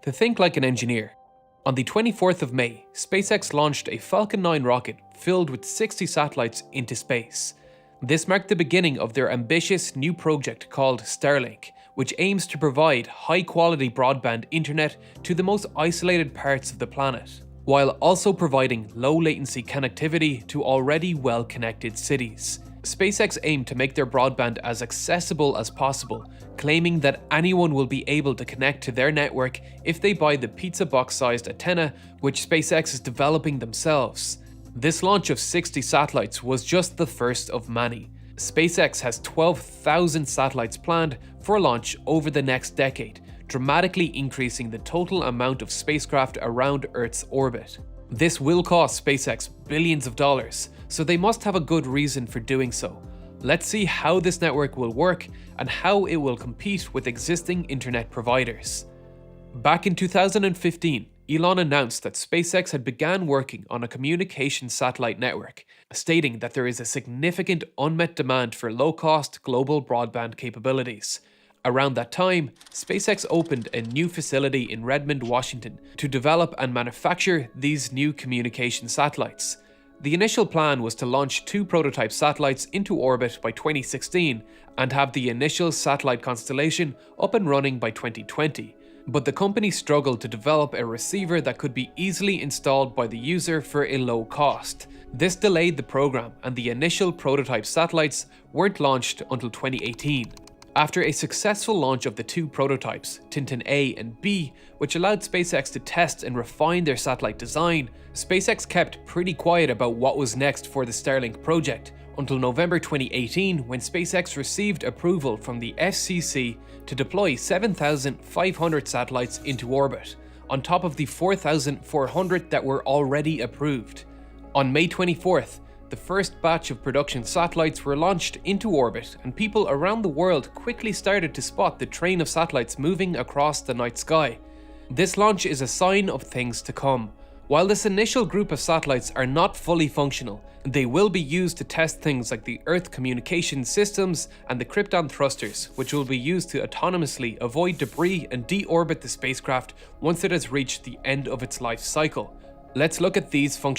To think like an engineer. On the 24th of May, SpaceX launched a Falcon 9 rocket filled with 60 satellites into space. This marked the beginning of their ambitious new project called StarLink, which aims to provide high-quality broadband internet to the most isolated parts of the planet, while also providing low-latency connectivity to already well-connected cities. SpaceX aimed to make their broadband as accessible as possible, claiming that anyone will be able to connect to their network if they buy the pizza box-sized antenna, which SpaceX is developing themselves. This launch of 60 satellites was just the first of many. SpaceX has 12,000 satellites planned for launch over the next decade, dramatically increasing the total amount of spacecraft around Earth's orbit. This will cost SpaceX billions of dollars, so they must have a good reason for doing so. Let's see how this network will work and how it will compete with existing internet providers. Back in 2015, Elon announced that SpaceX had begun working on a communications satellite network, stating that there is a significant unmet demand for low-cost global broadband capabilities. Around that time, SpaceX opened a new facility in Redmond, Washington, to develop and manufacture these new communication satellites. The initial plan was to launch 2 prototype satellites into orbit by 2016 and have the initial satellite constellation up and running by 2020. But the company struggled to develop a receiver that could be easily installed by the user for a low cost. This delayed the program, and the initial prototype satellites weren't launched until 2018. After a successful launch of the 2 prototypes, Tintin A and B, which allowed SpaceX to test and refine their satellite design, SpaceX kept pretty quiet about what was next for the Starlink project, until November 2018 when SpaceX received approval from the FCC to deploy 7,500 satellites into orbit, on top of the 4,400 that were already approved. On May 24th, the first batch of production satellites were launched into orbit, and people around the world quickly started to spot the train of satellites moving across the night sky. This launch is a sign of things to come. While this initial group of satellites are not fully functional, they will be used to test things like the Earth communication systems and the Krypton thrusters, which will be used to autonomously avoid debris and deorbit the spacecraft once it has reached the end of its life cycle. Let's look at these functions.